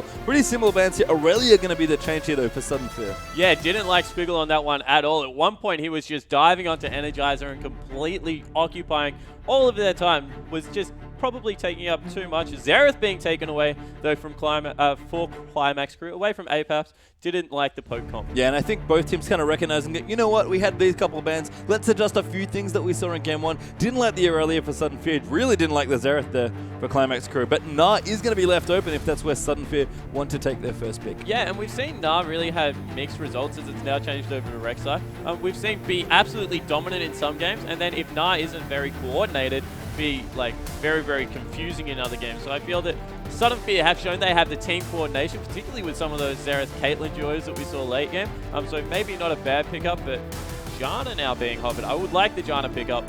Pretty simple bans here. Aurelia going to be the change here, though, for Sudden Fear. Yeah, didn't like Squiggle on that one at all. At one point, he was just diving onto Energizer and completely occupying all of their time. Was just probably taking up too much. Xerath being taken away, though, from for Qlimax Crew, away from Apex. Didn't like the poke comp. Yeah, and I think both teams kind of recognizing that, you know what, we had these couple of bans. Let's adjust a few things that we saw in Game 1. Didn't like the Aurelia for Sudden Fear. Really didn't like the Xerath there for Qlimax Crew. But Nah is going to be left open if that's where Sudden Fear want to take their first pick. Yeah, and we've seen Nah really have mixed results as it's now changed over to Rek'Sai. We've seen be absolutely dominant in some games, and then if Nah isn't very coordinated, be like very, very confusing in other games. So I feel that Sudden Fear have shown they have the team coordination, particularly with some of those Xerath Caitlyn duos that we saw late game. So maybe not a bad pickup, but Janna now being hovered. I would like the Janna pickup.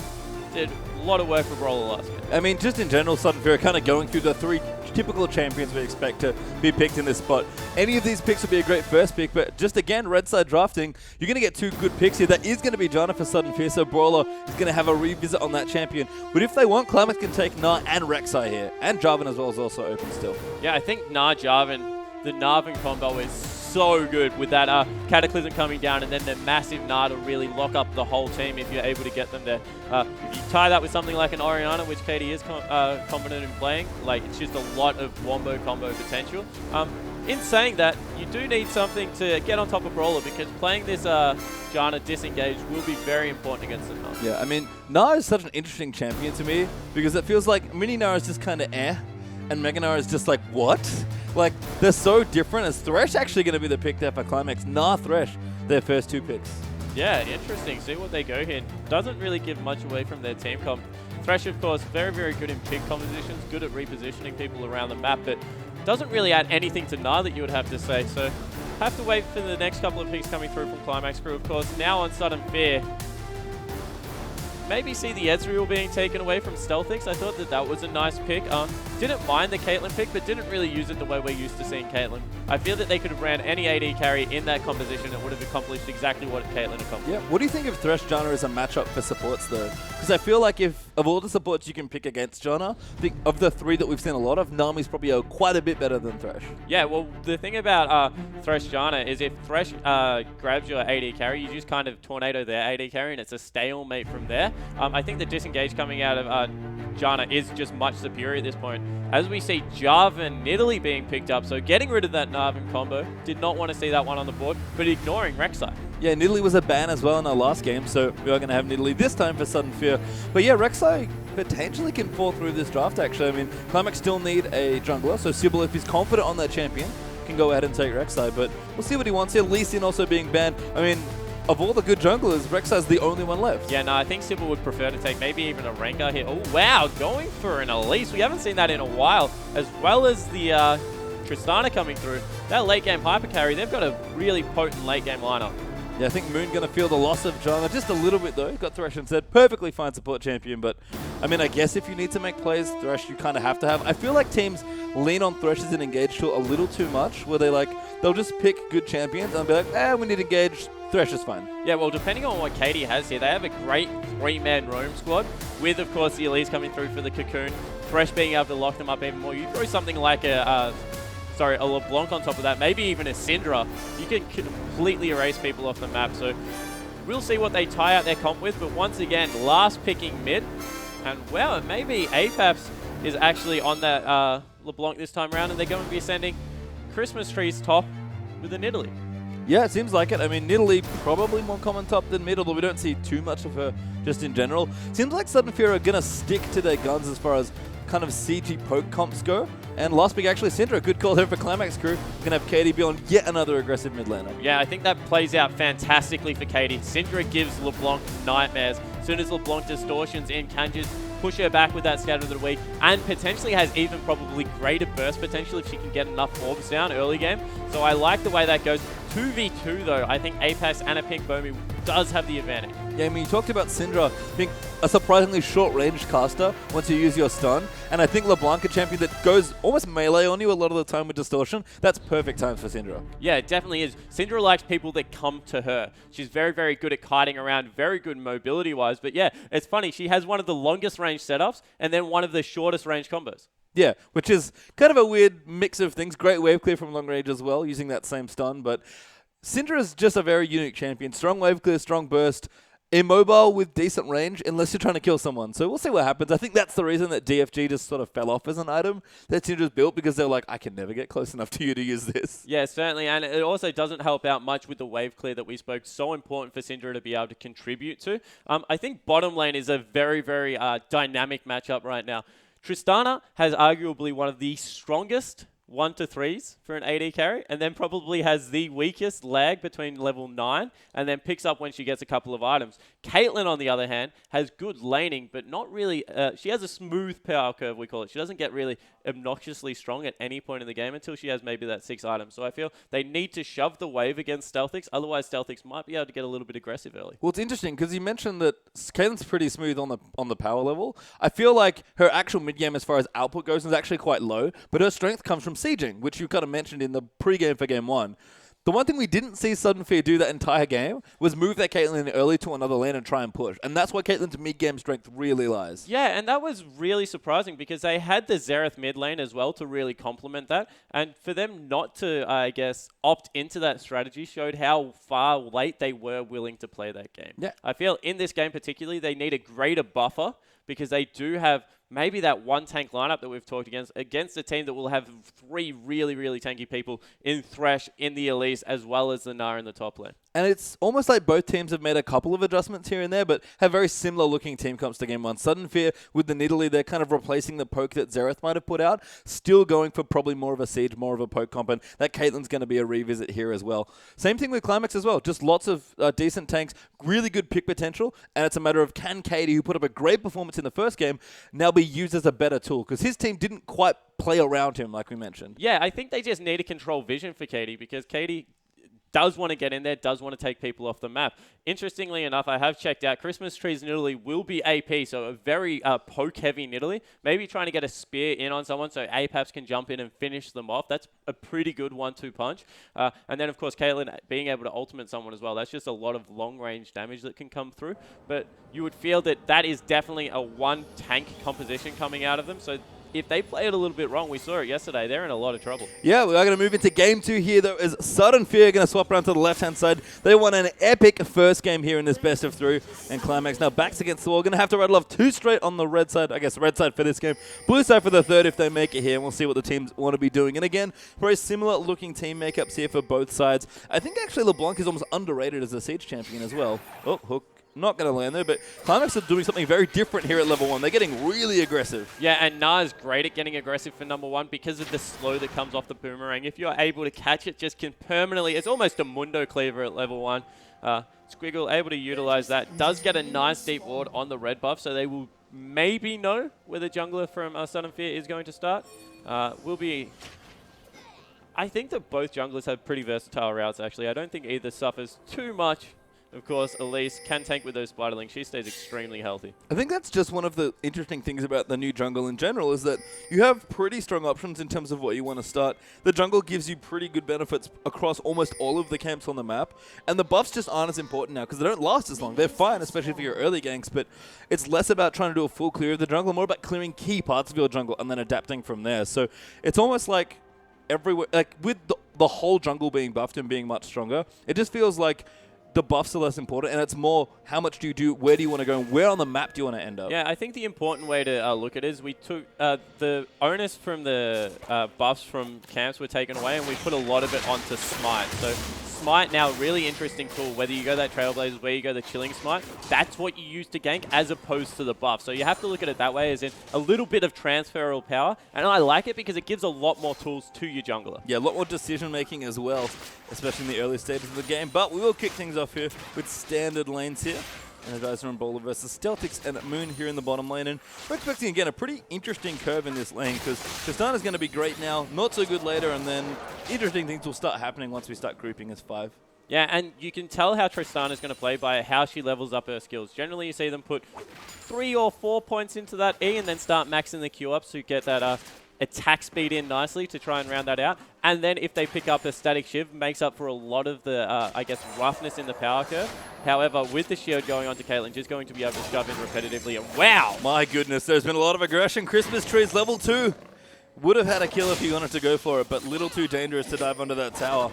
Did a lot of work for Brawler last game. I mean, just in general, Sudden Fear are kind of going through the three typical champions we expect to be picked in this spot. Any of these picks would be a great first pick, but just again, red side drafting, you're going to get two good picks here. That is going to be Janna for Sudden Fear, so Brawler is going to have a revisit on that champion. But if they want, Qlimax can take Nah and Rek'Sai here, and Jarvan as well is also open still. Yeah, I think Nah Jarvan, the Narvan combo is so good with that Cataclysm coming down and then the massive Nah to really lock up the whole team if you're able to get them there. If you tie that with something like an Orianna, which Katie is competent in playing, like it's just a lot of wombo combo potential. In saying that, you do need something to get on top of Brawler because playing this Janna disengaged will be very important against the Nah. Yeah, I mean, Nah is such an interesting champion to me because it feels like Mini Nah is just kind of and Mega Nah is just like, what? Like, they're so different. Is Thresh actually going to be the pick there for Qlimax? Nah, Thresh, their first two picks. Yeah, interesting. See what they go here. Doesn't really give much away from their team comp. Thresh, of course, very, very good in pick compositions, good at repositioning people around the map, but doesn't really add anything to Nah that you would have to say. So, have to wait for the next couple of picks coming through from Qlimax Crew. Of course, now on Sudden Fear, maybe see the Ezreal being taken away from Stealthix. I thought that that was a nice pick. Didn't mind the Caitlyn pick, but didn't really use it the way we're used to seeing Caitlyn. I feel that they could have ran any AD carry in that composition and would have accomplished exactly what Caitlyn accomplished. Yeah, what do you think of Thresh Janna as a matchup for supports, though? Because I feel like if, of all the supports you can pick against Janna, I think of the three that we've seen a lot of, Nami's probably quite a bit better than Thresh. Yeah, well, the thing about Thresh Janna is if Thresh grabs your AD carry, you just kind of tornado their AD carry and it's a stalemate from there. I think the disengage coming out of Janna is just much superior at this point. As we see Jarvan Nidalee being picked up, so getting rid of that Narvan combo, did not want to see that one on the board, but ignoring Rek'Sai. Yeah, Nidalee was a ban as well in our last game, so we are going to have Nidalee this time for Sudden Fear. But yeah, Rek'Sai potentially can fall through this draft, actually. I mean, Qlimax still need a jungler, so Sybil, if he's confident on that champion, can go ahead and take Rek'Sai, but we'll see what he wants here. Lee Sin also being banned. I mean, of all the good junglers, Rek'Sai's the only one left. Yeah, no, I think Sybil would prefer to take maybe even a Rengar here. Oh, wow, going for an Elise. We haven't seen that in a while, as well as the Tristana coming through. That late game hyper carry, they've got a really potent late game lineup. Yeah, I think Moon going to feel the loss of Janna just a little bit, though. Got Thresh instead. Perfectly fine support champion, but I mean, I guess if you need to make plays, Thresh you kind of have to have. I feel like teams lean on Thresh as an engage tool a little too much, where they'll just pick good champions and be like, we need engage. Thresh is fine. Yeah, well, depending on what Katie has here, they have a great three-man roam squad with, of course, the Elise coming through for the Cocoon, Thresh being able to lock them up even more. You throw something like a LeBlanc on top of that, maybe even a Syndra, you can completely erase people off the map. So we'll see what they tie out their comp with, but once again, last picking mid, and well, maybe Apex is actually on that LeBlanc this time around, and they're going to be ascending Christmas trees top with a Nidalee. Yeah, it seems like it. I mean, Nidalee probably more common top than mid, although we don't see too much of her just in general. Seems like Sudden Fear are going to stick to their guns as far as kind of CG poke comps go. And last pick, actually, Syndra, good call there for Qlimax Crew. Going to have Katie be on yet another aggressive mid laner. Yeah, I think that plays out fantastically for Katie. Syndra gives LeBlanc nightmares. As soon as LeBlanc distortions in, can just push her back with that Scatter of the Weak, and potentially has even probably greater burst potential if she can get enough orbs down early game. So I like the way that goes. 2v2 though, I think Apex and a Pink Bomi does have the advantage. Yeah, I mean, you talked about Syndra being a surprisingly short-range caster once you use your stun, and I think LeBlanc, a champion that goes almost melee on you a lot of the time with distortion, that's perfect times for Syndra. Yeah, it definitely is. Syndra likes people that come to her. She's very, very good at kiting around, very good mobility-wise, but yeah, it's funny, she has one of the longest range setups and then one of the shortest range combos. Yeah, which is kind of a weird mix of things. Great wave clear from long range as well, using that same stun. But Syndra is just a very unique champion. Strong wave clear, strong burst, immobile with decent range, unless you're trying to kill someone. So we'll see what happens. I think that's the reason that DFG just sort of fell off as an item that Syndra's built, because they're like, I can never get close enough to you to use this. Yeah, certainly. And it also doesn't help out much with the wave clear that we spoke. So important for Syndra to be able to contribute to. I think bottom lane is a very, very dynamic matchup right now. Tristana has arguably one of the strongest 1-3s for an AD carry, and then probably has the weakest lag between level 9, and then picks up when she gets a couple of items. Caitlyn, on the other hand, has good laning, but not really. She has a smooth power curve, we call it. She doesn't get really obnoxiously strong at any point in the game until she has maybe that 6 items. So I feel they need to shove the wave against Stealthix, otherwise Stealthix might be able to get a little bit aggressive early. Well, it's interesting because you mentioned that Caitlyn's pretty smooth on the power level. I feel like her actual mid game as far as output goes is actually quite low, but her strength comes from sieging, which you kind of mentioned in the pre-game for Game 1. The one thing we didn't see Sudden Fear do that entire game was move that Caitlyn early to another lane and try and push. And that's why Caitlyn's mid-game strength really lies. Yeah, and that was really surprising because they had the Xerath mid lane as well to really complement that. And for them not to, I guess, opt into that strategy showed how far late they were willing to play that game. Yeah. I feel in this game particularly, they need a greater buffer because they do have maybe that one tank lineup that we've talked against a team that will have 3 really, really tanky people in Thresh, in the Elise, as well as the Nara in the top lane. And it's almost like both teams have made a couple of adjustments here and there, but have very similar looking team comps to Game 1. Sudden Fear with the Nidalee, they're kind of replacing the poke that Xerath might have put out, still going for probably more of a siege, more of a poke comp, and that Caitlyn's going to be a revisit here as well. Same thing with Qlimax as well, just lots of decent tanks, really good pick potential, and it's a matter of can Katie, who put up a great performance in the first game, now be used as a better tool, because his team didn't quite play around him like we mentioned. Yeah, I think they just need to control vision for Katie, because Katie does want to get in there, does want to take people off the map. Interestingly enough, I have checked out, Christmas Tree's Nidalee will be AP, so a very poke-heavy Nidalee. Maybe trying to get a spear in on someone so Apex can jump in and finish them off. That's a pretty good 1-2 punch. And then, of course, Caitlyn being able to ultimate someone as well. That's just a lot of long-range damage that can come through. But you would feel that that is definitely a one-tank composition coming out of them. So if they play it a little bit wrong, we saw it yesterday, they're in a lot of trouble. Yeah, we are going to move into Game 2 here, though, as Sudden Fear going to swap around to the left-hand side. They won an epic first game here in this best of 3, and Qlimax now backs against the wall. Going to have to rattle off 2 straight on the red side, I guess red side for this game. Blue side for the third if they make it here, and we'll see what the teams want to be doing. And again, very similar looking team makeups here for both sides. I think actually LeBlanc is almost underrated as a Siege champion as well. Oh, hook. Not going to land there, but Qlimax are doing something very different here at level 1. They're getting really aggressive. Yeah, and Na's great at getting aggressive for number 1 because of the slow that comes off the boomerang. If you're able to catch it, just can permanently, it's almost a Mundo cleaver at level 1. Squiggle able to utilize that. Does get a nice deep ward on the red buff, so they will maybe know where the jungler from Sudden Fear is going to start. Will be... I think that both junglers have pretty versatile routes, actually. I don't think either suffers too much. Of course, Elise can tank with those spiderlings. She stays extremely healthy. I think that's just one of the interesting things about the new jungle in general is that you have pretty strong options in terms of what you want to start. The jungle gives you pretty good benefits across almost all of the camps on the map, and the buffs just aren't as important now because they don't last as long. They're fine, especially for your early ganks, but it's less about trying to do a full clear of the jungle, more about clearing key parts of your jungle and then adapting from there. So it's almost like everywhere, like with the whole jungle being buffed and being much stronger, it just feels like the buffs are less important, and it's more how much do you do, where do you want to go, and where on the map do you want to end up? Yeah, I think the important way to look at it is we took the onus from the buffs from camps were taken away, and we put a lot of it onto Smite. So Smite now, really interesting tool, whether you go that Trailblazers, where you go the Chilling Smite, that's what you use to gank as opposed to the buff. So you have to look at it that way, as in a little bit of transferable power, and I like it because it gives a lot more tools to your jungler. Yeah, a lot more decision making as well, especially in the early stages of the game, but we will kick things off here with standard lanes here. And the guys are in Bowler versus Stealthix and Moon here in the bottom lane. And we're expecting, again, a pretty interesting curve in this lane because Tristana's going to be great now, not so good later, and then interesting things will start happening once we start grouping as 5. Yeah, and you can tell how Tristana's going to play by how she levels up her skills. Generally, you see them put 3 or 4 points into that E and then start maxing the Q up so you get that attack speed in nicely to try and round that out. And then if they pick up a static shiv, makes up for a lot of the, I guess, roughness in the power curve. However, with the shield going on to Caitlyn, just going to be able to shove in repetitively. And wow! My goodness, there's been a lot of aggression. Christmas Trees level 2. Would have had a kill if he wanted to go for it, but little too dangerous to dive onto that tower.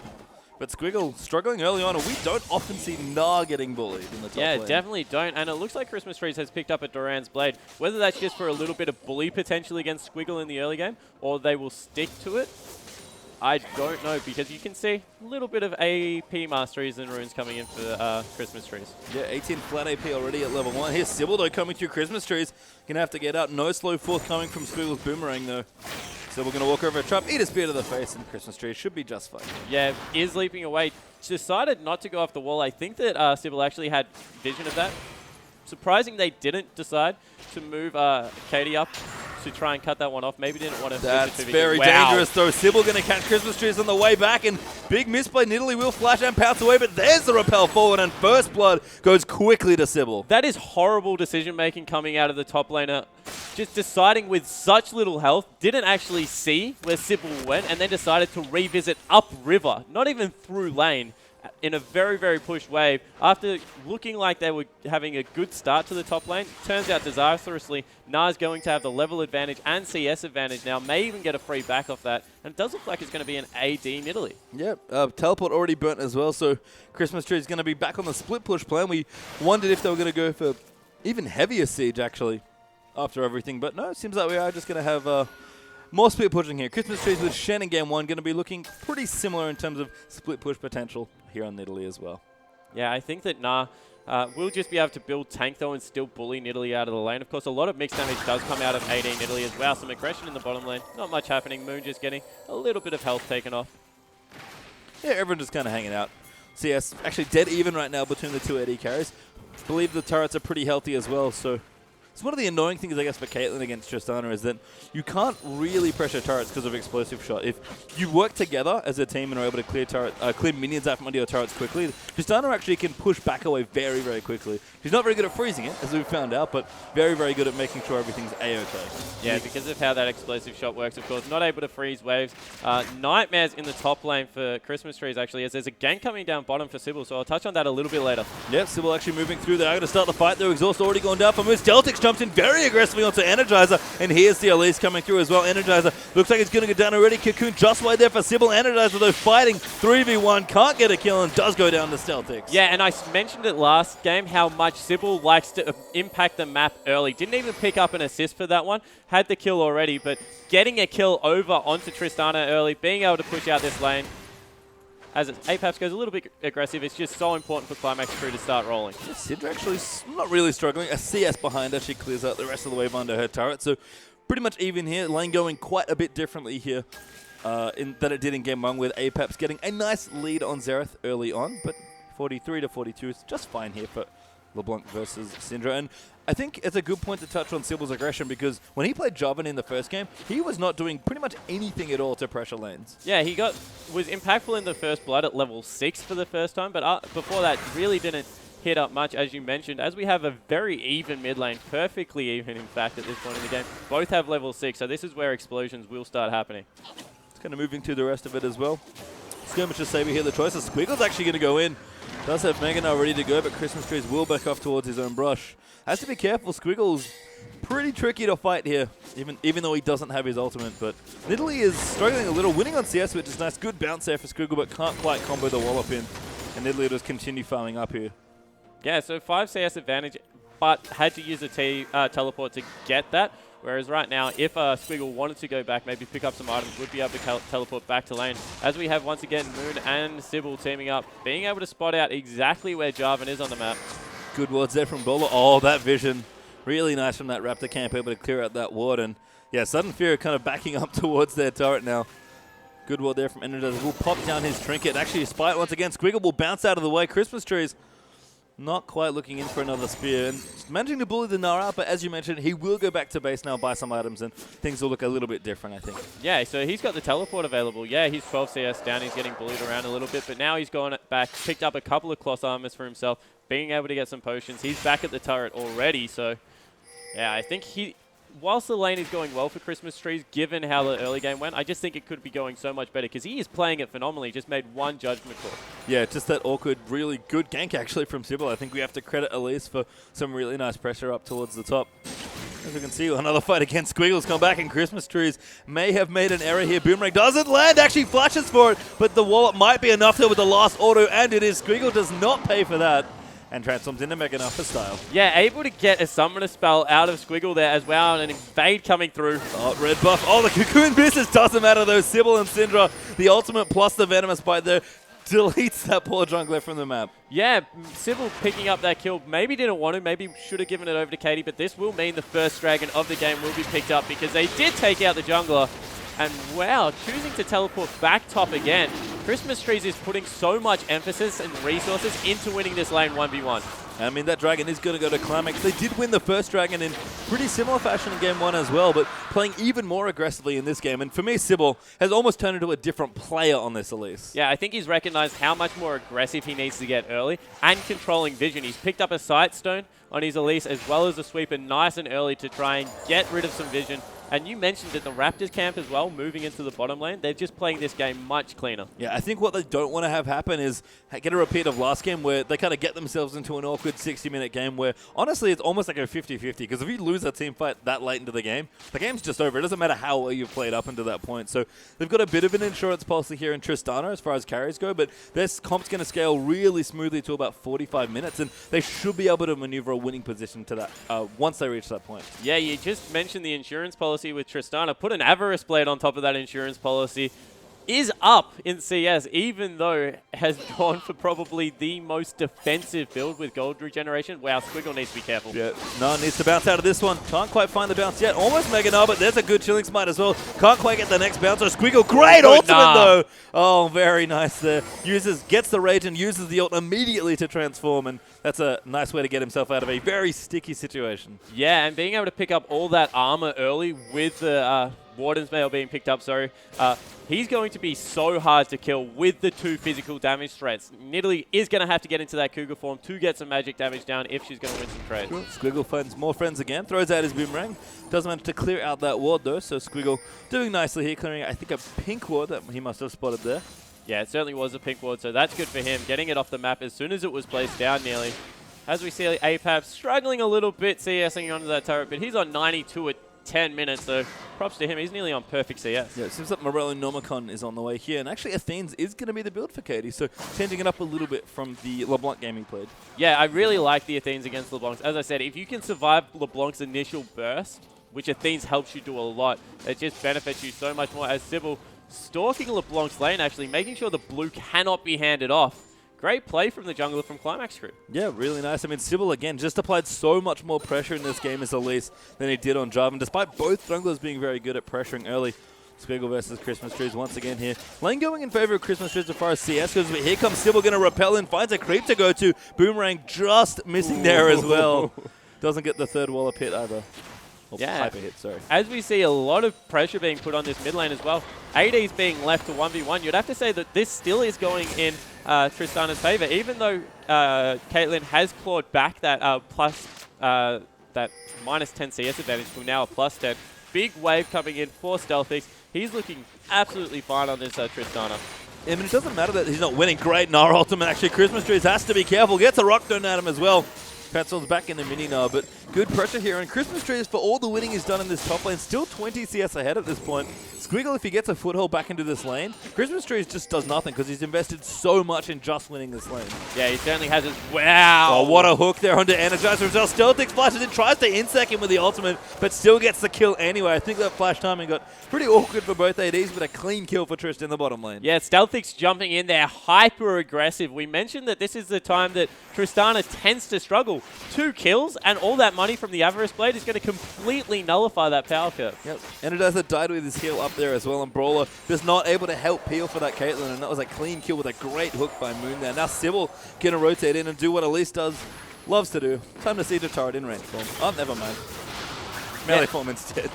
But Squiggle struggling early on, and we don't often see Nah getting bullied in the top lane. Definitely don't. And it looks like Christmas Trees has picked up a Duran's Blade. Whether that's just for a little bit of bully potential against Squiggle in the early game, or they will stick to it, I don't know, because you can see a little bit of AP masteries and runes coming in for Christmas Trees. Yeah, 18 flat AP already at level 1. Here's Sybil, though, coming through Christmas Trees. Gonna have to get out. No slow fourth coming from Squiggle's Boomerang, though. So we're going to walk over a trap, eat a spear to the face, and Christmas Tree should be just fine. Yeah, is leaping away. Decided not to go off the wall. I think that Sybil actually had vision of that. Surprising they didn't decide to move Katie up to try and cut that one off. Maybe didn't want to. That's very dangerous, though. Sybil going to catch Christmas Trees on the way back, and big miss by Nidalee will flash and pounce away, but there's the repel forward, and first blood goes quickly to Sybil. That is horrible decision-making coming out of the top laner. Just deciding with such little health, didn't actually see where Sybil went, and then decided to revisit upriver, not even through lane, in a very, very pushed wave. After looking like they were having a good start to the top lane, turns out disastrously, Nah's going to have the level advantage and CS advantage now, may even get a free back off that, and it does look like it's going to be an AD Nidalee. Yep, teleport already burnt as well, so Christmas Tree is going to be back on the split push plan. We wondered if they were going to go for even heavier siege, actually, after everything, but no, it seems like we are just going to have more split pushing here. Christmas Trees with Shen in game 1 going to be looking pretty similar in terms of split push potential here on Nidalee as well. Yeah, I think that Nah will just be able to build tank though and still bully Nidalee out of the lane. Of course, a lot of mixed damage does come out of AD Nidalee as well. Some aggression in the bottom lane. Not much happening. Moon just getting a little bit of health taken off. Yeah, everyone just kind of hanging out. CS actually dead even right now between the two AD carries. I believe the turrets are pretty healthy as well, so it's one of the annoying things, I guess, for Caitlyn against Tristana is that you can't really pressure turrets because of explosive shot. If you work together as a team and are able to clear minions out from under your turrets quickly, Tristana actually can push back away very, very quickly. She's not very good at freezing it, as we've found out, but very, very good at making sure everything's A-okay. Yeah, because of how that explosive shot works, of course. Not able to freeze waves. Nightmares in the top lane for Christmas Trees, actually, as there's a gank coming down bottom for Sybil, so I'll touch on that a little bit later. Yep, Sybil actually moving through there. I'm going to start the fight, though. Exhaust already gone down for Moose. Deltix jumps in very aggressively onto Energizer, and here's the Elise coming through as well. Energizer looks like it's going to go down already. Cocoon just right there for Sybil. Energizer, though, fighting 3v1, can't get a kill and does go down to Stealthix. Yeah, and I mentioned it last game how much Sybil likes to impact the map early. Didn't even pick up an assist for that one. Had the kill already, but getting a kill over onto Tristana early, being able to push out this lane, as Apex goes a little bit aggressive, it's just so important for Qlimax Crew to start rolling. Yeah, Sidra actually not really struggling. A CS behind her, she clears out the rest of the wave under her turret. So pretty much even here. Lane going quite a bit differently here than it did in game 1, with Apex getting a nice lead on Xerath early on. But 43 to 42 is just fine here for LeBlanc versus Syndra. And I think it's a good point to touch on Sybil's aggression, because when he played Joven in the first game, he was not doing pretty much anything at all to pressure lanes. Yeah, he was impactful in the first blood at level 6 for the first time, but before that really didn't hit up much, as you mentioned, as we have a very even mid lane, perfectly even in fact at this point in the game. Both have level 6, so this is where explosions will start happening. It's kind of moving to the rest of it as well. Skirmisher Saber here, the choice of Squiggle's actually going to go in. Does have Mega now ready to go, but Christmas Trees will back off towards his own brush. Has to be careful. Squiggle's pretty tricky to fight here, even though he doesn't have his ultimate. But Nidalee is struggling a little, winning on CS, which is nice. Good bounce there for Squiggle, but can't quite combo the wallop in. And Nidalee will just continue farming up here. Yeah, so 5 CS advantage, but had to use a teleport to get that. Whereas right now, if Squiggle wanted to go back, maybe pick up some items, would be able to teleport back to lane. As we have, once again, Moon and Sybil teaming up, being able to spot out exactly where Jarvan is on the map. Good words there from Bolo. Oh, that vision. Really nice from that Raptor camp, able to clear out that ward. And yeah, Sudden Fury kind of backing up towards their turret now. Good ward there from Energizer. Will pop down his trinket. Actually, spite once again. Squiggle will bounce out of the way. Christmas Trees not quite looking in for another spear, and managing to bully the Nara, but as you mentioned, he will go back to base now, buy some items, and things will look a little bit different, I think. Yeah, so he's got the teleport available. Yeah, he's 12 CS down, he's getting bullied around a little bit, but now he's gone back, picked up a couple of cloth armors for himself, being able to get some potions. He's back at the turret already, so yeah, I think whilst the lane is going well for Christmas Trees, given how the early game went, I just think it could be going so much better, because he is playing it phenomenally, just made one judgment call. Yeah, just that awkward, really good gank actually from Sybil. I think we have to credit Elise for some really nice pressure up towards the top. As we can see, another fight against Squiggles come back, and Christmas Trees may have made an error here. Boomerang doesn't land, actually flashes for it, but the wallet might be enough there with the last auto, and it is. Squiggle does not pay for that, and transforms into Mega Enough for style. Yeah, able to get a Summoner spell out of Squiggle there as well, and an Invade coming through. Oh, red buff. Oh, the Cocoon business doesn't matter though. Sybil and Syndra, the ultimate plus the Venomous Bite there, deletes that poor jungler from the map. Yeah, Sybil picking up that kill. Maybe didn't want to. Maybe should have given it over to Katie, but this will mean the first dragon of the game will be picked up because they did take out the jungler. And wow, choosing to teleport back top again. Christmas Trees is putting so much emphasis and resources into winning this lane 1v1. I mean, that dragon is going to go to Qlimax. They did win the first dragon in pretty similar fashion in game 1 as well, but playing even more aggressively in this game. And for me, Sybil has almost turned into a different player on this Elise. Yeah, I think he's recognized how much more aggressive he needs to get early and controlling vision. He's picked up a Sightstone on his Elise as well as a sweeper nice and early to try and get rid of some vision. And you mentioned it, the Raptors camp as well, moving into the bottom lane. They're just playing this game much cleaner. Yeah, I think what they don't want to have happen is get a repeat of last game where they kind of get themselves into an awkward 60-minute game where, honestly, it's almost like a 50-50. Because if you lose a team fight that late into the game's just over. It doesn't matter how well you've played up until that point. So they've got a bit of an insurance policy here in Tristana as far as carries go, but their comp's going to scale really smoothly to about 45 minutes, and they should be able to maneuver a winning position to that once they reach that point. Yeah, you just mentioned the insurance policy with Tristana. Put an Avarice Blade on top of that insurance policy. Is up in CS, even though has gone for probably the most defensive build with gold regeneration. Wow, Squiggle needs to be careful. Yeah, no, needs to bounce out of this one. Can't quite find the bounce yet. Almost Mega Null, but there's a good Chilling Smite as well. Can't quite get the next bounce. So Squiggle, great ultimate though. Oh, very nice there. Gets the rage and uses the ult immediately to transform, and that's a nice way to get himself out of a very sticky situation. Yeah, and being able to pick up all that armor early with the Warden's Mail being picked up, he's going to be so hard to kill with the 2 physical damage threats. Nidalee is going to have to get into that Cougar form to get some magic damage down if she's going to win some trades. Sure. Squiggle finds more friends again, throws out his Boomerang. Doesn't manage to clear out that ward though, so Squiggle doing nicely here, clearing, I think, a pink ward that he must have spotted there. Yeah, it certainly was a pink ward, so that's good for him. Getting it off the map as soon as it was placed down nearly. As we see, APAP struggling a little bit, CSing onto that turret, but he's on 92 at 10 minutes, so props to him. He's nearly on perfect CS. Yeah, it seems like Morello Nomicon is on the way here, and actually Athenes is going to be the build for Katie, so changing it up a little bit from the LeBlanc game he played. Yeah, I really like the Athenes against LeBlancs. As I said, if you can survive LeBlanc's initial burst, which Athenes helps you do a lot, it just benefits you so much more. As Sybil stalking LeBlanc's lane, actually, making sure the blue cannot be handed off. Great play from the jungler from Qlimax Crew. Yeah, really nice. I mean, Sybil, again, just applied so much more pressure in this game as Elise than he did on Jarvan, despite both junglers being very good at pressuring early. Squiggle versus Christmas Trees once again here. Lane going in favor of Christmas Trees as far as CS goes, but here comes Sybil going to repel in, finds a creep to go to. Boomerang just missing there as well. Doesn't get the third wallop hit either. Yeah, hyper hit, sorry. As we see a lot of pressure being put on this mid lane as well, AD's being left to 1v1. You'd have to say that this still is going in Tristana's favor, even though Caitlyn has clawed back that that minus 10 CS advantage to now a plus 10. Big wave coming in for Stealthix. He's looking absolutely fine on this Tristana. I mean, it doesn't matter that he's not winning. Great Nara ultimate, actually. Christmas Trees has to be careful. Gets a rock thrown at him as well. Petzl's back in the mini now, but good pressure here. And Christmas Trees, for all the winning he's done in this top lane, still 20 CS ahead at this point. Squiggle, if he gets a foothold back into this lane, Christmas Trees just does nothing because he's invested so much in just winning this lane. Yeah, he certainly has his... Wow! Oh, what a hook there onto Energizer as well. Stealthix flashes in, tries to insect him with the ultimate, but still gets the kill anyway. I think that flash timing got pretty awkward for both ADs, but a clean kill for Trist in the bottom lane. Yeah, Stealthix jumping in there, hyper aggressive. We mentioned that this is the time that Tristana tends to struggle. 2 kills, and all that money from the Avarice Blade is going to completely nullify that power curve. Yep, Energizer died with his heal up there as well, and Brawler just not able to help peel for that Caitlyn, and that was a clean kill with a great hook by Moon there. Now Sybil going to rotate in and do what Elise loves to do. Time to see the turret in range form. Oh, never mind. Melee form instead.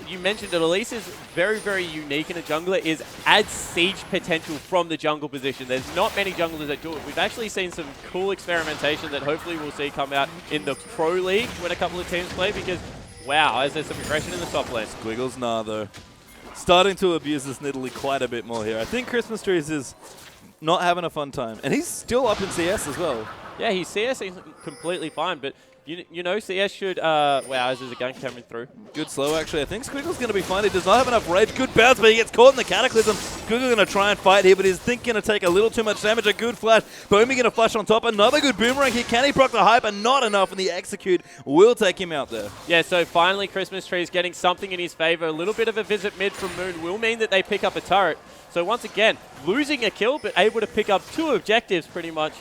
You mentioned that Elise is very, very unique in a jungler, is adds siege potential from the jungle position. There's not many junglers that do it. We've actually seen some cool experimentation that hopefully we'll see come out in the Pro League when a couple of teams play, because, wow, is there some aggression in the top lane. Squiggles, nah, though. Starting to abuse this Nidalee quite a bit more here. I think Christmas Trees is not having a fun time. And he's still up in CS as well. Yeah, he's CS completely fine, but You know, CS should... wow, there's a gun coming through. Good slow, actually. I think Squiggle's going to be fine. He does not have enough rage. Good bounce, but he gets caught in the Cataclysm. Squiggle's going to try and fight here, but he's going to take a little too much damage. A good flash. Bomi going to flash on top. Another good boomerang here. Can he proc the hype? And not enough, and the execute will take him out there. Yeah, so finally Christmas Tree is getting something in his favor. A little bit of a visit mid from Moon will mean that they pick up a turret. So once again, losing a kill, but able to pick up 2 objectives pretty much.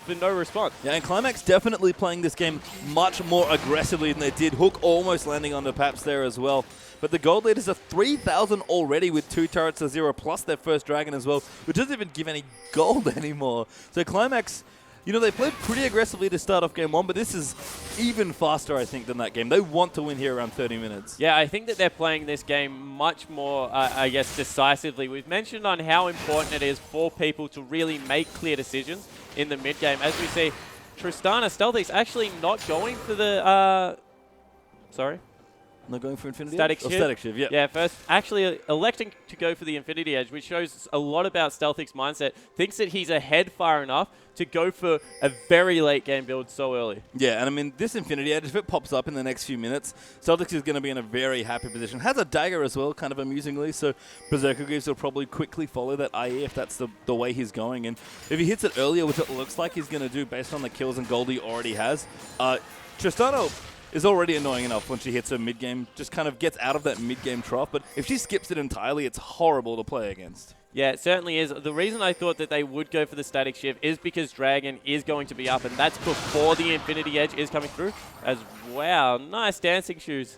With no response. Yeah, and Qlimax definitely playing this game much more aggressively than they did. Hook almost landing on the Paps there as well. But the gold leaders are 3,000 already with 2 turrets to 0 plus their first dragon as well, which doesn't even give any gold anymore. So Qlimax, you know, they played pretty aggressively to start off game 1, but this is even faster, I think, than that game. They want to win here around 30 minutes. Yeah, I think that they're playing this game much more, I guess, decisively. We've mentioned on how important it is for people to really make clear decisions in the mid-game. As we see, Tristana Stealthy's actually not going for the... sorry? Not going for Infinity Static Edge? Shift. Oh, Static Shift, yeah. Yeah, first actually electing to go for the Infinity Edge, which shows a lot about Stealthic's mindset. Thinks that he's ahead far enough to go for a very late game build so early. Yeah, and I mean, this Infinity Edge, if it pops up in the next few minutes, Celtics is going to be in a very happy position. Has a dagger as well, kind of amusingly, so Berserker Greaves will probably quickly follow that IE if that's the way he's going. And if he hits it earlier, which it looks like he's going to do based on the kills and gold he already has, Tristana is already annoying enough when she hits her mid-game, just kind of gets out of that mid-game trough, but if she skips it entirely, it's horrible to play against. Yeah, it certainly is. The reason I thought that they would go for the Static Shift is because Dragon is going to be up, and that's before the Infinity Edge is coming through. As wow, nice dancing shoes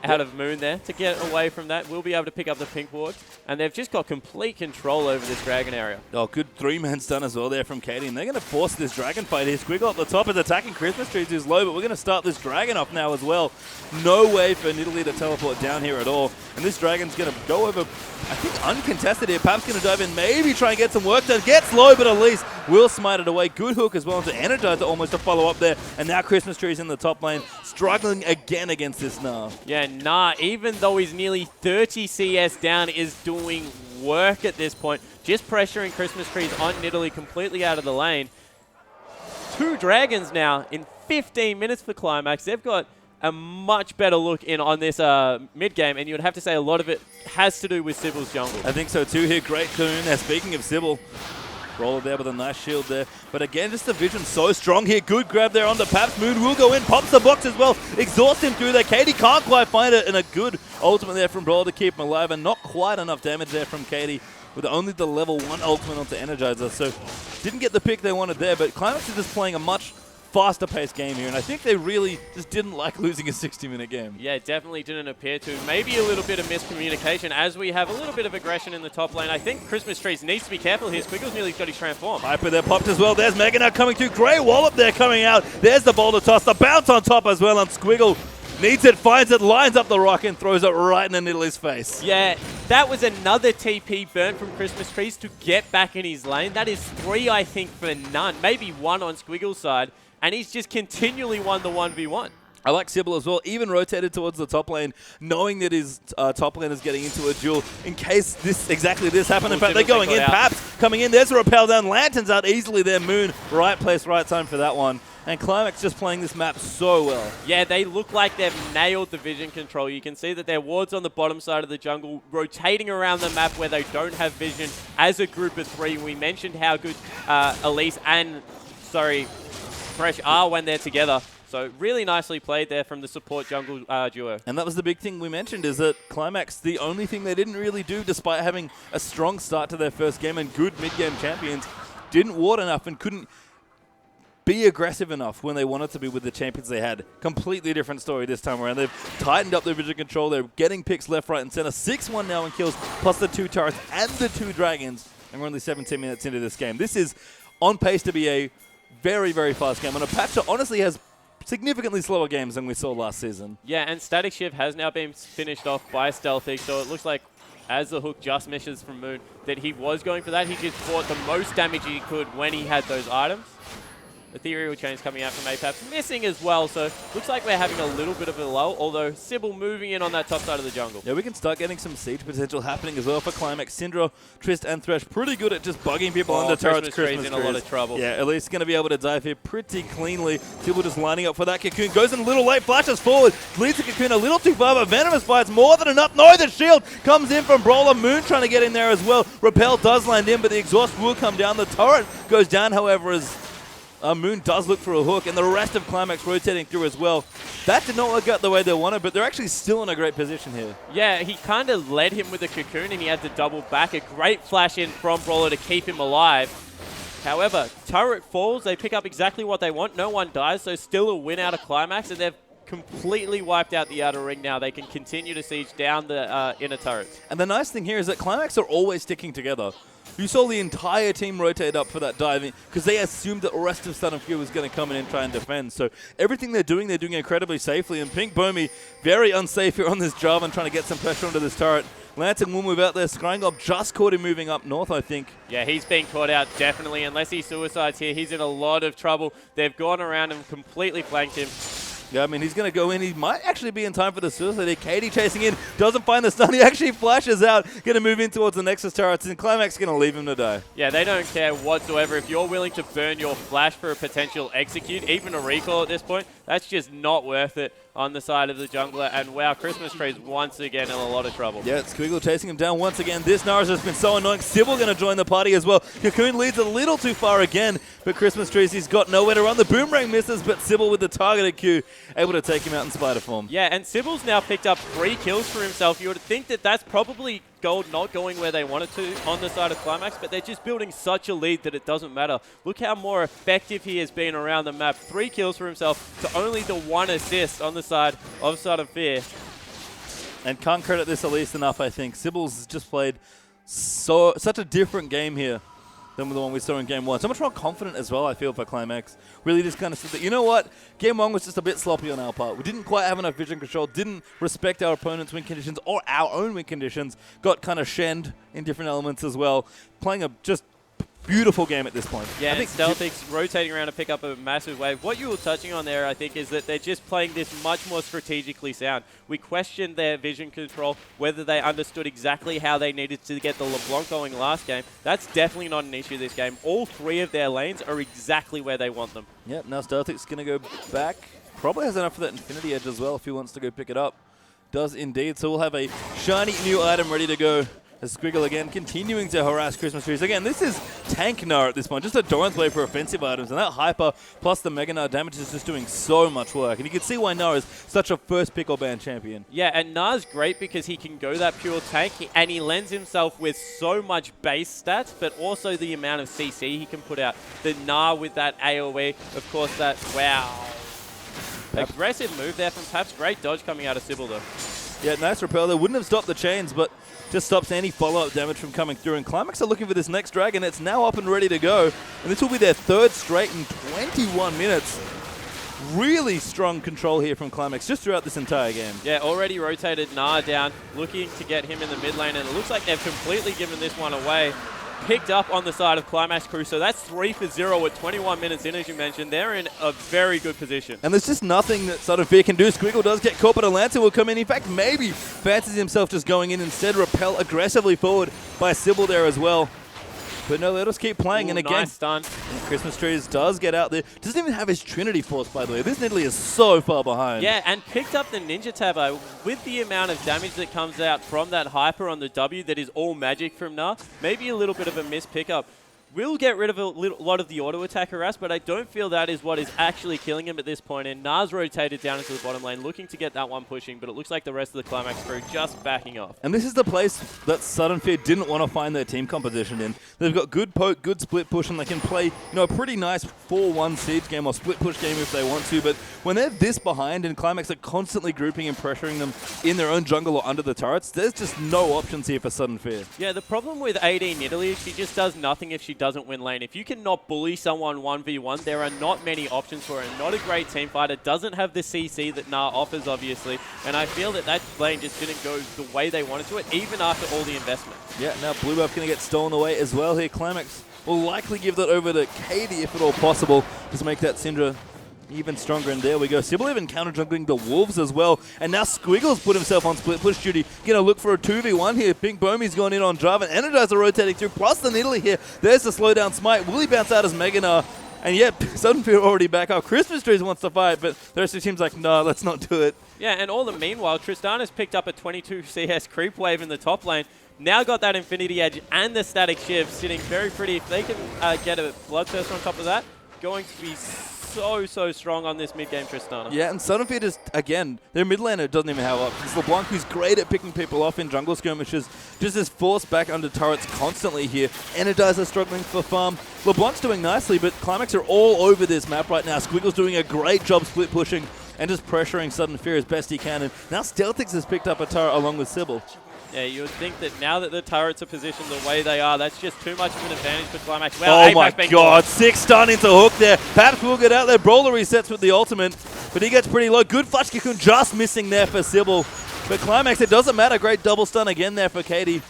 out of Moon there to get away from that. We'll be able to pick up the pink ward, and they've just got complete control over this Dragon area. Oh, good 3-man stun as well there from Katie, and they're going to force this Dragon fight here. Squiggle up the top is attacking Christmas Trees, who's low, but we're going to start this Dragon off now as well. No way for Nidalee to teleport down here at all, and this Dragon's going to go over, I think, uncontested here. Pap's going to dive in, maybe try and get some work done. Gets low, but at least will smite it away. Good hook as well into Energizer almost to follow up there, and now Christmas Trees in the top lane, struggling again against this Gnar. Yeah, Gnar, even though he's nearly 30 CS down, is doing work at this point. Just pressuring Christmas Trees on Nidalee completely out of the lane. 2 dragons now in 15 minutes for Qlimax. They've got a much better look in on this mid-game, and you would have to say a lot of it has to do with Sybil's jungle. I think so too here. Great Coon. Now, speaking of Sybil, roller there with a nice shield there. But again, just the vision so strong here. Good grab there on the Paps. Moon will go in, pops the box as well. Exhaust him through there. Katie can't quite find it, and a good ultimate there from Brawler to keep him alive, and not quite enough damage there from Katie with only the level 1 ultimate onto Energizer. So didn't get the pick they wanted there, but Qlimax is just playing a much faster paced game here, and I think they really just didn't like losing a 60-minute game. Yeah, it definitely didn't appear to. Maybe a little bit of miscommunication as we have a little bit of aggression in the top lane. I think Christmas Trees needs to be careful here. Squiggles nearly got his transform. Hyper there popped as well. There's Meganuck coming through. Great wallop there coming out. There's the boulder toss. The bounce on top as well, and Squiggle needs it, finds it, lines up the rock, and throws it right in the Nidalee's face. Yeah, that was another TP burn from Christmas Trees to get back in his lane. That is 3, I think, for none. Maybe 1 on Squiggle's side. And he's just continually won the 1v1. I like Sybil as well, even rotated towards the top lane, knowing that his top lane is getting into a duel in case exactly this happened. In fact, they're going in. Paps coming in. There's a rappel down. Lanterns out easily there. Moon, right place, right time for that one. And Qlimax just playing this map so well. Yeah, they look like they've nailed the vision control. You can see that their wards on the bottom side of the jungle, rotating around the map where they don't have vision as a group of 3. We mentioned how good Elise and, Fresh are when they're together. So really nicely played there from the support jungle duo. And that was the big thing we mentioned, is that Qlimax, the only thing they didn't really do, despite having a strong start to their first game and good mid-game champions, didn't ward enough and couldn't be aggressive enough when they wanted to be with the champions they had. Completely different story this time around. They've tightened up their vision control. They're getting picks left, right, and center. 6-1 now in kills, plus the 2 turrets and the 2 dragons. And we're only 17 minutes into this game. This is on pace to be a very, very fast game. And a patch that honestly has significantly slower games than we saw last season. Yeah, and Static Shift has now been finished off by Stealthy, so it looks like as the hook just misses from Moon, that he was going for that. He just fought the most damage he could when he had those items. Ethereal Chains coming out from Apex, missing as well, so looks like we're having a little bit of a lull, although Sybil moving in on that top side of the jungle. Yeah, we can start getting some siege potential happening as well for Qlimax. Syndra, Trist, and Thresh pretty good at just bugging people under turrets. Christmas in a lot of trouble. Yeah, at least going to be able to dive here pretty cleanly. Sybil just lining up for that Cocoon. Goes in a little late, flashes forward, leads the Cocoon a little too far, but Venomous Bite's more than enough. No, the shield comes in from Brawler. Moon trying to get in there as well. Repel does land in, but the exhaust will come down. The turret goes down, however, as Moon does look for a hook, and the rest of Qlimax rotating through as well. That did not work out the way they wanted, but they're actually still in a great position here. Yeah, he kind of led him with the Cocoon, and he had to double back. A great flash in from Brawler to keep him alive. However, turret falls. They pick up exactly what they want. No one dies, so still a win out of Qlimax, and they've completely wiped out the outer ring now. They can continue to siege down the inner turrets. And the nice thing here is that Qlimax are always sticking together. You saw the entire team rotate up for that diving because they assumed that the rest of Southern Fear was going to come in and try and defend. So everything they're doing incredibly safely. And Pink Bomi, very unsafe here on this job and trying to get some pressure onto this turret. Lantern will move out there. Skrynglob just caught him moving up north, I think. Yeah, he's being caught out, definitely. Unless he suicides here, he's in a lot of trouble. They've gone around and completely flanked him. Yeah, I mean, he's going to go in. He might actually be in time for the suicide. Katie chasing in, doesn't find the stun. He actually flashes out, going to move in towards the Nexus turrets, and Qlimax going to leave him to die. Yeah, they don't care whatsoever. If you're willing to burn your flash for a potential execute, even a recall at this point, that's just not worth it on the side of the jungler. And wow, Christmas Tree's once again in a lot of trouble. Yeah, Squiggle chasing him down once again. This Nara's has been so annoying. Sybil going to join the party as well. Cocoon leads a little too far again, but Christmas Trees, he's got nowhere to run. The Boomerang misses, but Sybil with the targeted Q, able to take him out in spider form. Yeah, and Sybil's now picked up 3 kills for himself. You would think that that's probably gold not going where they wanted to on the side of Qlimax, but they're just building such a lead that it doesn't matter. Look how more effective he has been around the map. 3 kills for himself to only the 1 assist on the side of Southern Fear. And can't credit this at least enough, I think. Sybil's just played such a different game here than the one we saw in Game 1. So much more confident as well, I feel, for Qlimax. Really just kind of said that, you know what? Game 1 was just a bit sloppy on our part. We didn't quite have enough vision control, didn't respect our opponent's win conditions or our own win conditions, got kind of shenned in different elements as well. Playing a just beautiful game at this point. Yeah, and Stealthic's rotating around to pick up a massive wave. What you were touching on there, I think, is that they're just playing this much more strategically sound. We questioned their vision control, whether they understood exactly how they needed to get the LeBlanc going last game. That's definitely not an issue this game. All 3 of their lanes are exactly where they want them. Yep, now Stealthic's going to go back. Probably has enough for that Infinity Edge as well if he wants to go pick it up. Does indeed. So we'll have a shiny new item ready to go. As Squiggle again continuing to harass Christmas Trees. Again, this is tank Gnar at this point. Just a Doran's play for offensive items. And that Hyper plus the Mega Gnar damage is just doing so much work. And you can see why Gnar is such a first pick or ban champion. Yeah, and Gnar's great because he can go that pure tank. And he lends himself with so much base stats, but also the amount of CC he can put out. The Gnar with that AoE, of course, that, wow. Aggressive move there from Paps. Great dodge coming out of Sybil, though. Yeah, nice repel there. Wouldn't have stopped the chains, but just stops any follow-up damage from coming through. And Qlimax are looking for this next dragon. It's now up and ready to go. And this will be their 3rd straight in 21 minutes. Really strong control here from Qlimax just throughout this entire game. Yeah, already rotated Gnar down, looking to get him in the mid lane. And it looks like they've completely given this one away. Picked up on the side of Qlimax Crew, so that's 3 for 0 at 21 minutes in, as you mentioned. They're in a very good position. And there's just nothing that Southern Fear can do. Squiggle does get caught, but a Lancer will come in. In fact, maybe fancies himself just going in instead. Repel aggressively forward by Sybil there as well. But no, let us keep playing. Ooh, and again, nice stun. Christmas Trees does get out there. Doesn't even have his Trinity Force, by the way. This Nidalee is so far behind. Yeah, and picked up the Ninja Tabbo with the amount of damage that comes out from that Hyper on the W that is all magic from Gnar. Maybe a little bit of a missed pickup. Will get rid of a lot of the auto attack harass, but I don't feel that is what is actually killing him at this point. And Gnar's rotated down into the bottom lane, looking to get that one pushing, but it looks like the rest of the Qlimax Crew just backing off. And this is the place that Southern Fear didn't want to find their team composition in. They've got good poke, good split push, and they can play, a pretty nice 4-1 siege game or split push game if they want to. But when they're this behind and Qlimax are constantly grouping and pressuring them in their own jungle or under the turrets, there's just no options here for Southern Fear. Yeah, the problem with AD Nidalee is she just does nothing if she doesn't win lane. If you cannot bully someone 1v1, there are not many options for it. Not a great team fighter, doesn't have the CC that Nah offers, obviously. And I feel that that lane just didn't go the way they wanted to it, even after all the investment. Yeah, now blue buff going to get stolen away as well here. Qlimax will likely give that over to Katie if at all possible, just make that Syndra even stronger. And there we go. Sybil even counter-jungling the Wolves as well. And now Squiggles put himself on split push duty. Going to look for a 2v1 here. Pink Bomi's gone in on Java. Energizer rotating through, plus the Nidalee here. There's the slowdown smite. Will he bounce out as Meganar? And yep, Sudden Fear already back up. Christmas Trees wants to fight, but the rest of the team's like, no, let's not do it. Yeah, and all the meanwhile, Tristana's picked up a 22 CS creep wave in the top lane. Now got that Infinity Edge and the Static Shiv sitting very pretty. If they can get a Bloodthirst on top of that, going to be so strong on this mid-game Tristana. Yeah, and Sudden Fear just, again, their mid laner doesn't even have options. LeBlanc, who's great at picking people off in jungle skirmishes, just is forced back under turrets constantly here. Energizer struggling for farm. LeBlanc's doing nicely, but Qlimax are all over this map right now. Squiggle's doing a great job split pushing and just pressuring Sudden Fear as best he can. And now Stealthix has picked up a turret along with Sybil. Yeah, you would think that now that the turrets are positioned the way they are, that's just too much of an advantage for Qlimax. Well, oh my god, 6 stun into hook there. Perhaps we'll get out there. Brawler resets with the ultimate, but he gets pretty low. Good Flash Cocoon just missing there for Sybil. But Qlimax, it doesn't matter. Great double stun again there for Katie.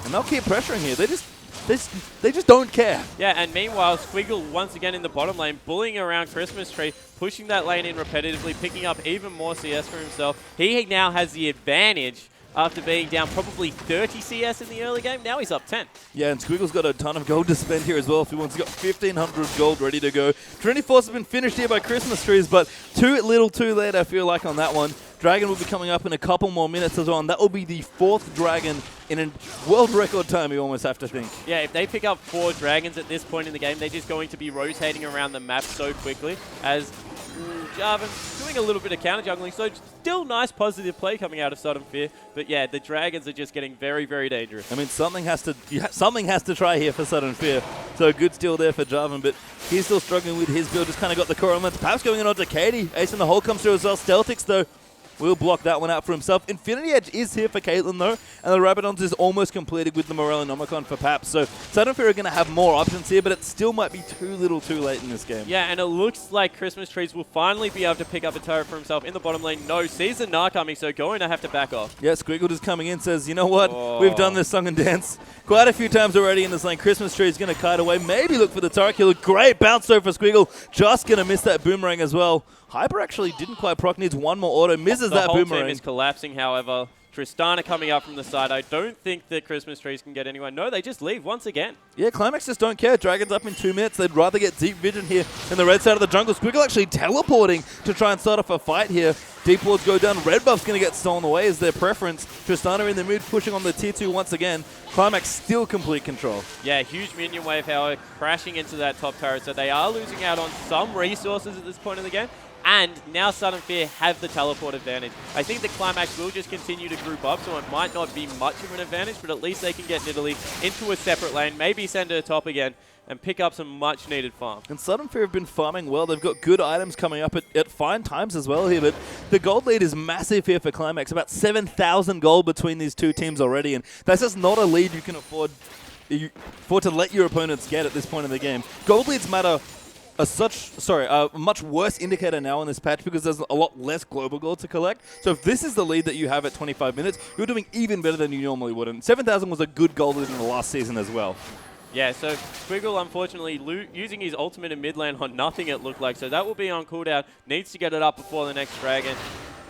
And they'll keep pressuring here. They just don't care. Yeah, and meanwhile, Squiggle once again in the bottom lane, bullying around Christmas Tree, pushing that lane in repetitively, picking up even more CS for himself. He now has the advantage after being down probably 30 CS in the early game. Now he's up 10. Yeah, and Squiggle's got a ton of gold to spend here as well if he wants. He's got 1,500 gold ready to go. Trinity Force has been finished here by Christmas Trees, but too little too late, I feel like, on that one. Dragon will be coming up in a couple more minutes as well, and that will be the 4th Dragon in a world record time, you almost have to think. Yeah, if they pick up 4 Dragons at this point in the game, they're just going to be rotating around the map so quickly as Jarvan's doing a little bit of counter jungling, so still nice positive play coming out of Sudden Fear. But yeah, the Dragons are just getting very dangerous. I mean, something has to try here for Sudden Fear. So good steal there for Jarvan, but he's still struggling with his build. Just kind of got the core elements. Perhaps going on to Katie. Ace in the hole comes through as well. Stealthix though will block that one out for himself. Infinity Edge is here for Caitlyn though, and the Rabadons is almost completed with the Morellonomicon for Paps. So Sudden Fear are going to have more options here, but it still might be too little too late in this game. Yeah, and it looks like Christmas Trees will finally be able to pick up a turret for himself in the bottom lane. No, sees the Gnar coming, so going to have to back off. Yeah, Squiggle just coming in, says, you know what, we've done this song and dance quite a few times already in this lane. Christmas Tree is going to kite away, maybe look for the turret kill. Great bounce though for Squiggle, just going to miss that boomerang as well. Hyper actually didn't quite proc, needs one more auto, misses that boomerang. The whole team is collapsing, however. Tristana coming up from the side. I don't think that Christmas Trees can get anyone. No, they just leave once again. Yeah, Qlimax just don't care. Dragon's up in 2 minutes. They'd rather get deep vision here in the red side of the jungle. Squiggle actually teleporting to try and start off a fight here. Deep wards go down. Red buff's going to get stolen away as their preference. Tristana in the mood, pushing on the tier 2 once again. Qlimax still complete control. Yeah, huge minion wave, however, crashing into that top turret. So they are losing out on some resources at this point in the game. And now Sudden Fear have the teleport advantage. I think the Qlimax will just continue to group up, so it might not be much of an advantage, but at least they can get Nidalee into a separate lane, maybe send her top again, and pick up some much-needed farm. And Sudden Fear have been farming well. They've got good items coming up at fine times as well here, but the gold lead is massive here for Qlimax. About 7,000 gold between these two teams already, and that's just not a lead you can afford to let your opponents get at this point in the game. Gold leads matter a much worse indicator now in this patch because there's a lot less global gold to collect. So if this is the lead that you have at 25 minutes, you're doing even better than you normally would. And 7,000 was a good gold lead in the last season as well. Yeah, so Squiggle, unfortunately, using his ultimate in mid lane on nothing, it looked like. So that will be on cooldown. Needs to get it up before the next dragon.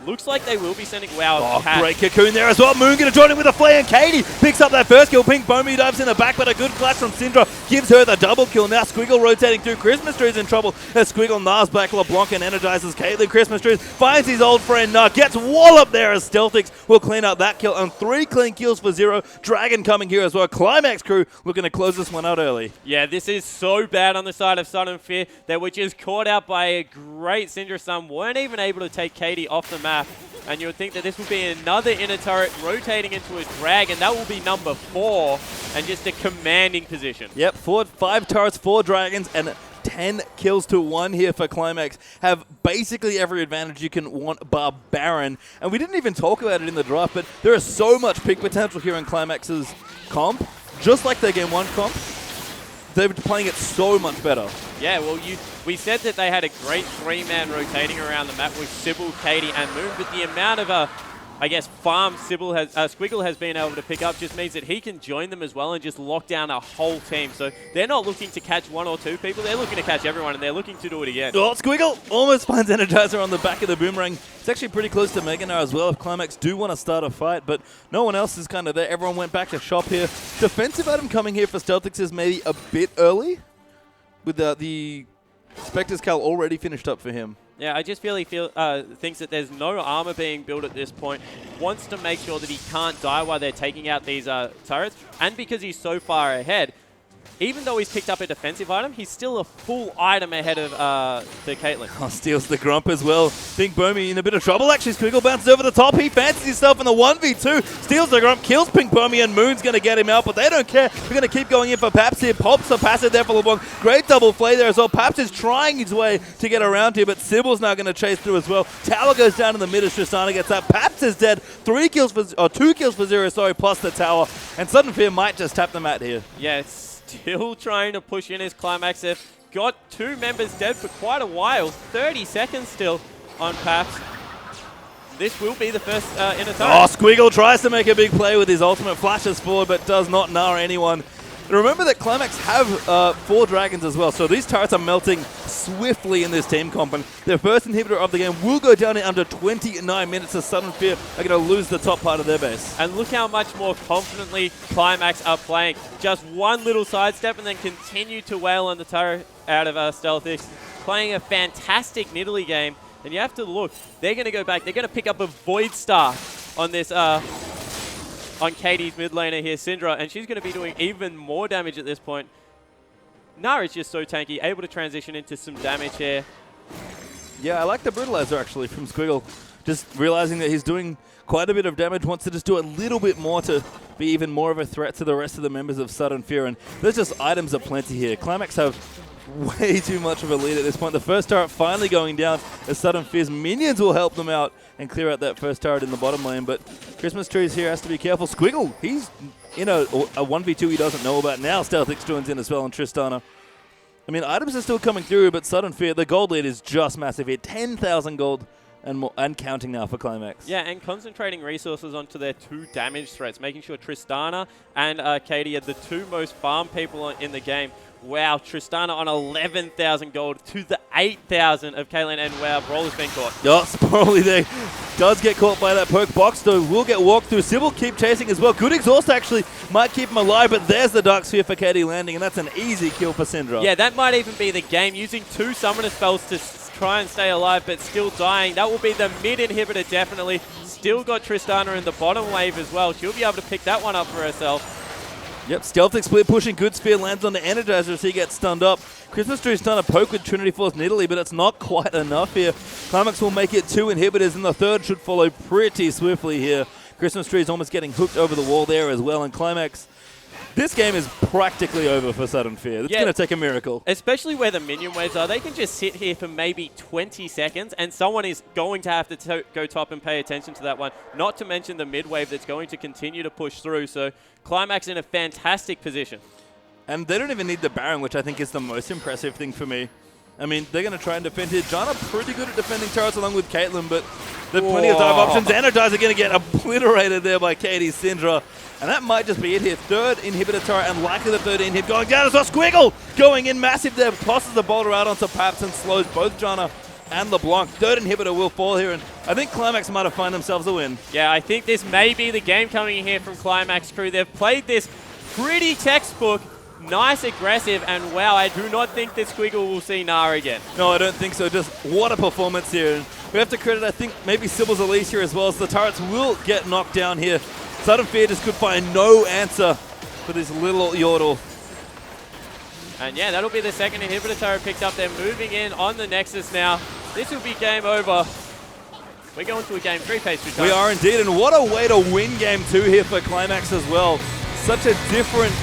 Looks like they will be sending... Wow, great Cocoon there as well. Moon going to join in with a flare, and Katie picks up that first kill. Pink Bomi dives in the back, but a good flash from Syndra gives her the double kill. Now Squiggle rotating through. Christmas Tree's in trouble as Squiggle nars back LeBlanc and energizes Caitlyn. Christmas Trees finds his old friend Nar, gets walloped there as Stealthix will clean up that kill, and 3 clean kills for 0. Dragon coming here as well. Qlimax Crew looking to close this one out early. Yeah, this is so bad on the side of Sudden Fear. They were just caught out by a great Syndra stun. Weren't even able to take Katie off the map. And you would think that this would be another inner turret rotating into a dragon. That will be number 4 and just a commanding position. Yep, 5 turrets, 4 dragons, and 10 kills to 1 here for Qlimax. Have basically every advantage you can want bar Baron. And we didn't even talk about it in the draft, but there is so much pick potential here in Qlimax's comp. Just like their Game 1 comp, they're playing it so much better. Yeah, well, we said that they had a great 3-man rotating around the map with Sybil, Katie, and Moon, but the amount of I guess farm Squiggle has been able to pick up just means that he can join them as well and just lock down a whole team. So they're not looking to catch 1 or 2 people, they're looking to catch everyone, and they're looking to do it again. Oh, Squiggle almost finds Energizer on the back of the boomerang. It's actually pretty close to Mega now as well if Qlimax do want to start a fight, but no one else is kind of there. Everyone went back to shop here. Defensive item coming here for Stealthix is maybe a bit early, with the Spectre's Cal already finished up for him. Yeah, I just thinks that there's no armor being built at this point. Wants to make sure that he can't die while they're taking out these turrets. And because he's so far ahead, even though he's picked up a defensive item, he's still a full item ahead of the Caitlyn. Oh, steals the Grump as well. Think Bomi in a bit of trouble. Actually, Squiggle bounces over the top. He fancies himself in the 1v2. Steals the Grump, kills Pink Bomi, and Moon's going to get him out, but they don't care. We're going to keep going in for Paps here. Pops the passive there for LeBlanc. Great double play there as well. Paps is trying his way to get around here, but Sybil's now going to chase through as well. Tower goes down in the mid as Tristana gets that. Paps is dead. 2 kills for 0, sorry, plus the tower. And Sudden Fear might just tap them out here. Yes. Still trying to push in his Qlimax. They've got 2 members dead for quite a while. 30 seconds still on Paps. This will be the first in a time. Oh, Squiggle tries to make a big play with his ultimate, flashes forward, but does not gnar anyone. Remember that Qlimax have 4 dragons as well, so these turrets are melting swiftly in this team comp, and their first inhibitor of the game will go down in under 29 minutes as Sudden Fear are going to lose the top part of their base. And look how much more confidently Qlimax are playing. Just one little sidestep and then continue to wail on the turret out of Stealthix. Playing a fantastic Nidalee game, and you have to look, they're going to go back, they're going to pick up a Void Star on this on Katie's mid laner here, Syndra, and she's going to be doing even more damage at this point. Nara's just so tanky, able to transition into some damage here. Yeah, I like the Brutalizer actually from Squiggle. Just realizing that he's doing quite a bit of damage, wants to just do a little bit more to be even more of a threat to the rest of the members of Sudden Fear, and there's just items aplenty here. Qlimax have way too much of a lead at this point. The first turret finally going down as Sudden Fear's minions will help them out and clear out that first turret in the bottom lane, but Christmas Trees here has to be careful. Squiggle, he's in a 1v2 he doesn't know about now. Stealthix joins in as well on Tristana. I mean, items are still coming through, but Sudden Fear, the gold lead is just massive here. 10,000 gold and more, and counting now for Qlimax. Yeah, and concentrating resources onto their 2 damage threats, making sure Tristana and Katie are the 2 most farm people in the game. Wow, Tristana on 11,000 gold to the 8,000 of Caitlyn, and wow, Brawler's been caught. Oh, Sporley there does get caught by that poke. Box, though, will get walked through. Sybil keep chasing as well. Good exhaust, actually, might keep him alive, but there's the Dark Sphere for Katie landing, and that's an easy kill for Syndra. Yeah, that might even be the game, using 2 summoner spells to try and stay alive, but still dying. That will be the mid inhibitor, definitely. Still got Tristana in the bottom wave as well. She'll be able to pick that one up for herself. Yep, Stealthix split pushing. Good Spear lands on the Energizer as he gets stunned up. Christmas Tree's trying to poke with Trinity Force Nidalee, but it's not quite enough here. Qlimax will make it 2 inhibitors, and the third should follow pretty swiftly here. Christmas Tree's almost getting hooked over the wall there as well, and Qlimax, this game is practically over for Sudden Fear. It's going to take a miracle. Especially where the minion waves are. They can just sit here for maybe 20 seconds, and someone is going to have to go top and pay attention to that one. Not to mention the mid wave that's going to continue to push through. So Qlimax in a fantastic position. And they don't even need the Baron, which I think is the most impressive thing for me. I mean, they're going to try and defend here. Janna pretty good at defending turrets along with Caitlyn, but there are plenty of dive options. Energizer going to get obliterated there by Katie Syndra. And that might just be it here. 3rd inhibitor turret, and likely the 3rd inhib going down as well. Squiggle going in massive there. Tosses the boulder out onto Paps and slows both Janna and LeBlanc. 3rd inhibitor will fall here, and I think Qlimax might have found themselves a win. Yeah, I think this may be the game coming in here from Qlimax Crew. They've played this pretty textbook. Nice, aggressive, and wow, I do not think that Squiggle will see Nara again. No, I don't think so. Just what a performance here. And we have to credit, I think, maybe Sybil's Elise here as well, as the turrets will get knocked down here. Sudden Fear just could find no answer for this little Yordle. And yeah, that'll be the 2nd inhibitor turret picked up. They're moving in on the Nexus now. This will be game over. We're going to a game 3 pastry time. We are indeed, and what a way to win game 2 here for Qlimax as well. Such a different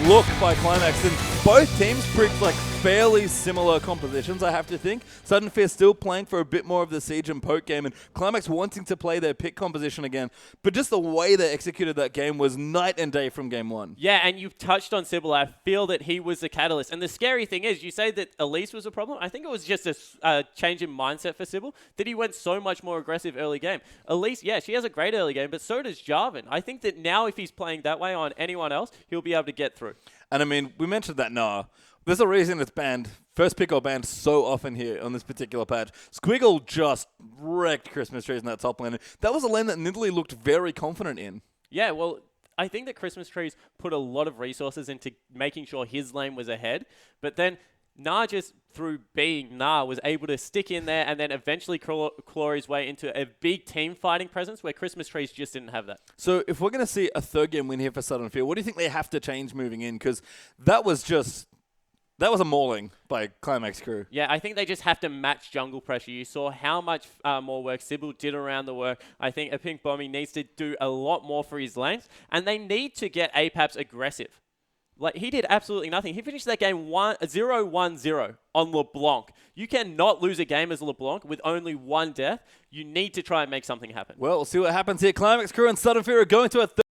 look by Qlimax, and both teams picked like fairly similar compositions, I have to think. Sudden Fear still playing for a bit more of the siege and poke game, and Qlimax wanting to play their pick composition again. But just the way they executed that game was night and day from game one. Yeah, and you've touched on Sybil. I feel that he was the catalyst. And the scary thing is, you say that Elise was a problem. I think it was just a change in mindset for Sybil, that he went so much more aggressive early game. Elise, yeah, she has a great early game, but so does Jarvan. I think that now if he's playing that way on anyone else, he'll be able to get through. And I mean, we mentioned that Nah. There's a reason it's banned. First pick or banned so often here on this particular patch. Squiggle just wrecked Christmas trees in that top lane. That was a lane that Nidalee looked very confident in. Yeah, well, I think that Christmas trees put a lot of resources into making sure his lane was ahead. But then Nah, just through being Nah, was able to stick in there and then eventually claw his way into a big team fighting presence where Christmas trees just didn't have that. So if we're going to see a third game win here for Sudden Fear, what do you think they have to change moving in? Because that was a mauling by Qlimax Crew. Yeah, I think they just have to match jungle pressure. You saw how much more work Sybil did around the work. I think a Pink Bomby needs to do a lot more for his lanes, and they need to get Apaps aggressive. Like, he did absolutely nothing. He finished that game 0-1-0 on LeBlanc. You cannot lose a game as LeBlanc with only one death. You need to try and make something happen. Well, we'll see what happens here. Qlimax Crew and Sudden Fear are going to a third.